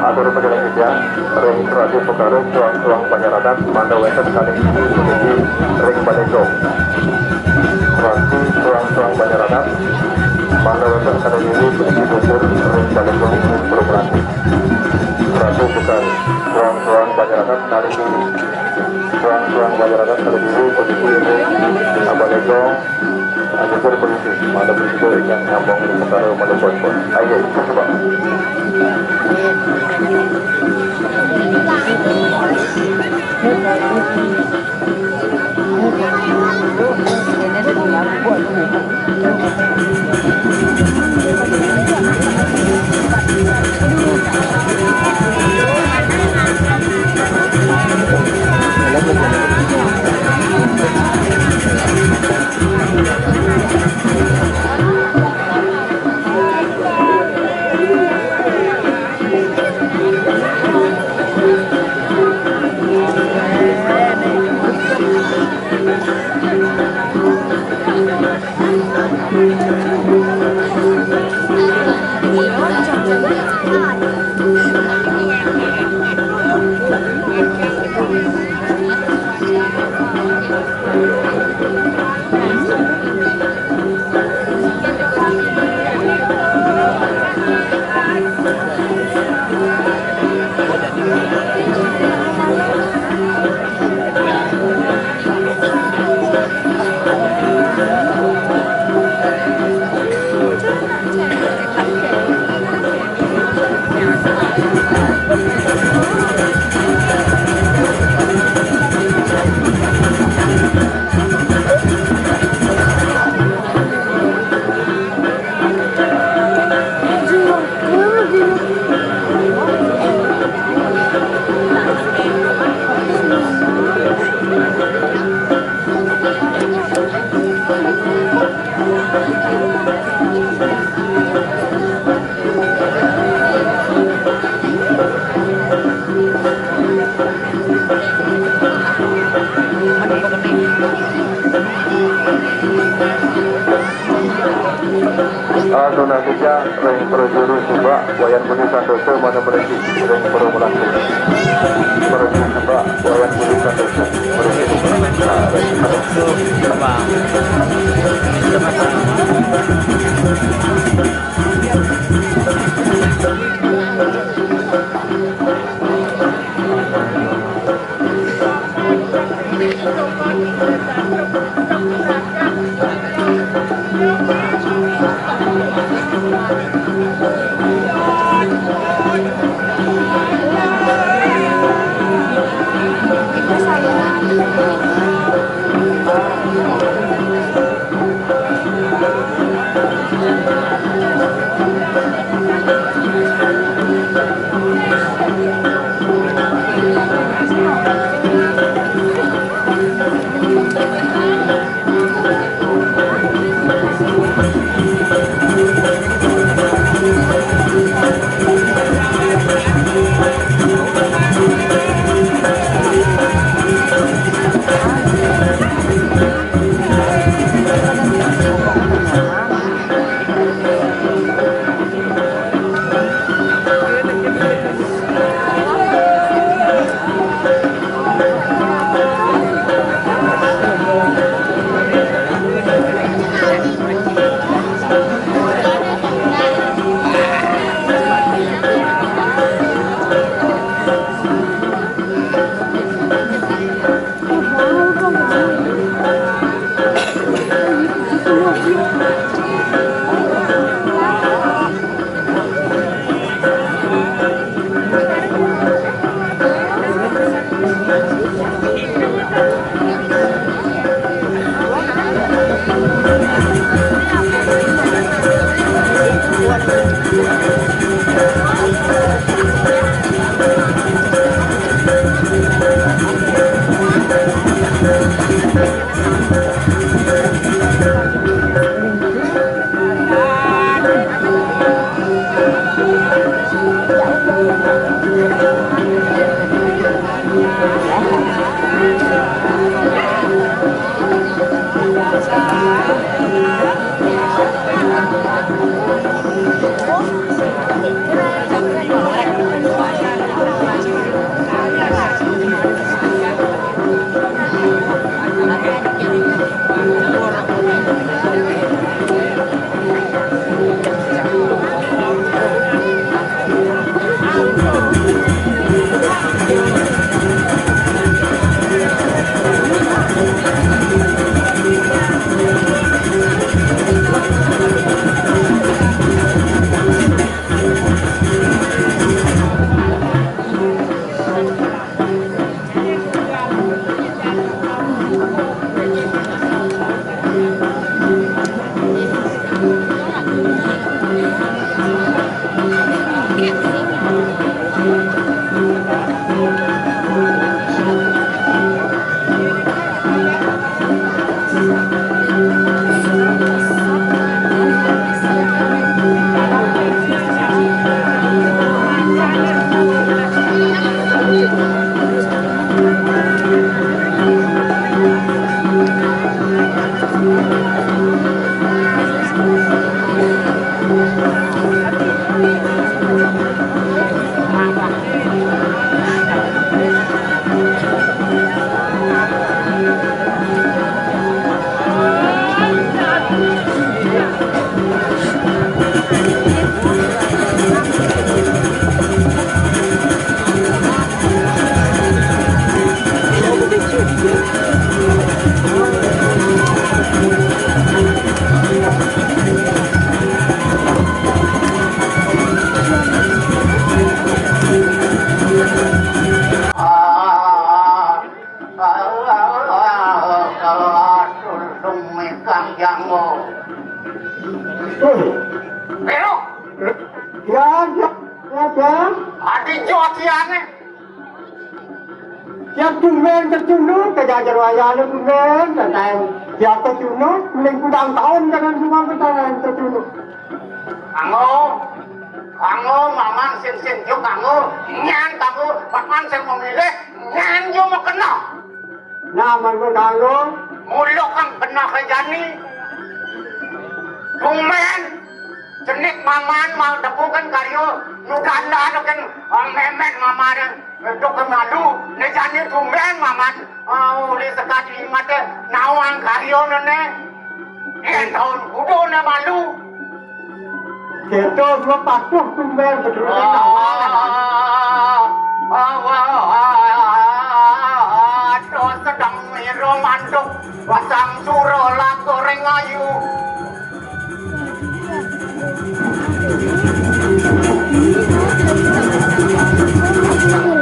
Atur selanjutnya registrasi perkara tuang penyerahan Manda Wenten kali ini menuju ring Balego. Tuang penyerahan Manda Wenten kali ini menuju dusur ring Balego beroperasi. Ratu sekali tuang penyerahan kali ini tuang penyerahan kali ini menuju ring Balego. Dusur polisi Manda polisi yang nyambung di perkara Manda Poin. Ayo coba. Selanjutnya ring Projuru Sumba Wayan Budi Santoso mana berhenti ring Perumulasi Projuru Sumba Wayan Budi Santoso berhenti Yang tumen tercunut ke jajar wayang tumen dan yang tercunut mending kudang tahun jangan semua bentaran tercunut. Kamu mamang sing juk kamu nyan kamu paman sing memilih nyan yo mau kena. Nama kudang Muluk kang kena kejani. Tumen jenik maman mau depukan karyo nuganda kan memet mamaran dok malu nejani tumen maman uli sekat limat nawang karyo nene tahun kudu na malu kita semua patuh tumen betul sedang miromanduk wasang suro goreng ayu.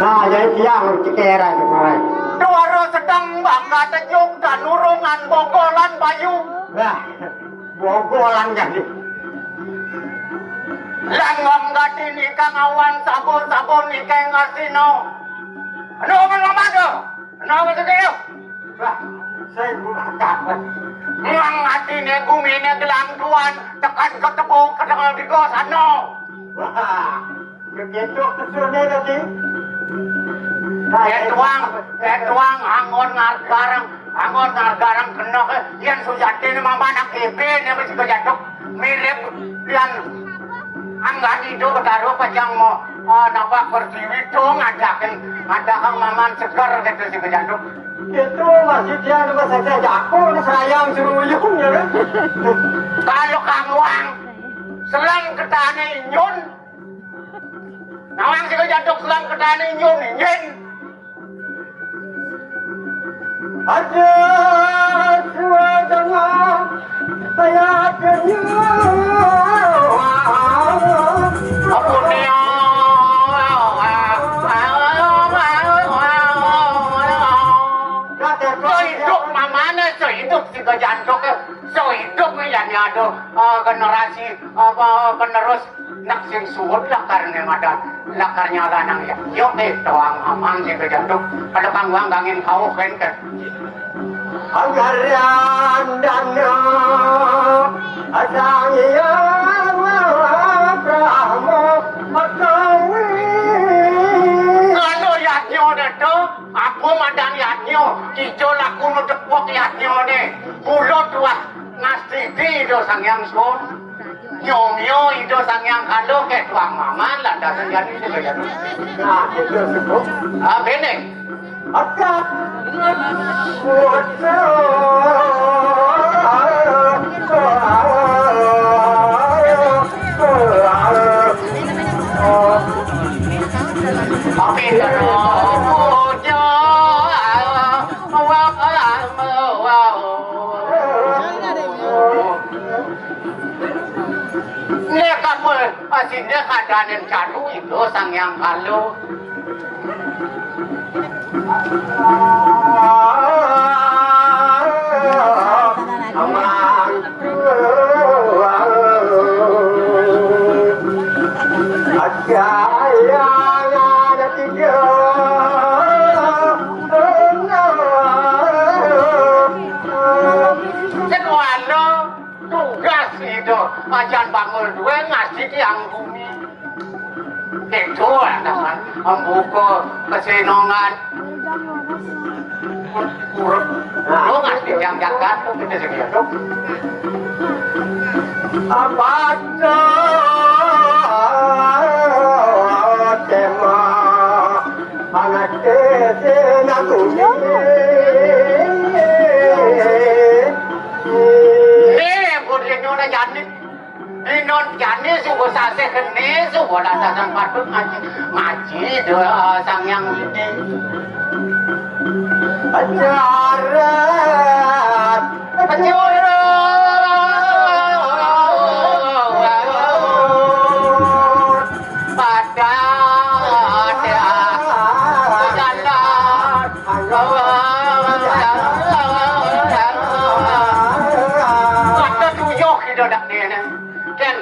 Nah, jadi tiang cekera kemarin. Duaro sedang bangga tejuk dan nurungan bogolan bayu. Nah, bogolan jadi. Langgam gati ni kang awan sabun ni kang ngasino. Ano mamado? Ano begitu? Wah, saya bukan kapan. Ngang hati ni gumi ni gelang tuan tekan ketepuk kedengar di kos ano. Wah, begitu kesulitan tadi. Tuang angon ngargarang kena ke yang sujati ni mama nak kebe ni mesti kejaduk mirip yang anggat itu ketaruh pajang mau nampak pertiwi tu ngadakan maman segar gitu si kejaduk. Itu masih dia juga saja jago sayang seruyung ya kan. Kalau kamu selang ketane nyun nawang si kejaduk selang ketane nyun nyen. Ada suasana saya Ampun dia. Hidup mamanya sehidup si kejaduk sehidup yang ada generasi penerus nak sing suwut lakarnya ada lakarnya lanang ya. Yuk doang aman si kejaduk pada panggung gangin kau kan. Anggaran dana asangnya Brahmo makawi. Kalau yatnyo itu, aku madang yatnyo, kijo laku nudepok yatnyo deh. Pulo tua ngastiti itu sangyang son, nyomyo itu sangyang kalo ke tuang maman lah dasar jadi itu ya. Nah, itu sebut. Bening. Akak. Tapi kalau punya awak lama Nek apa asinnya keadaan yang jatuh itu sang yang kalau tugas itu ajan bangun dua ngasih tiang bumi itu kan membuka kesenongan lu ngasih tiang jagat tuh kita segitu apa tema anak aku Nona jani, non jani subuh sase kene subuh datang patut ngaji doa sang yang ini. Ajaran, pada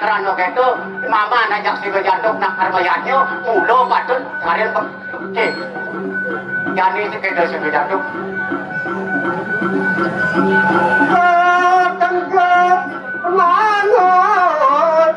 Rano itu mama najak si bejadok nak karmayatnya mulo patut kalian oke jadi si kedo si bejadok tangkap mangot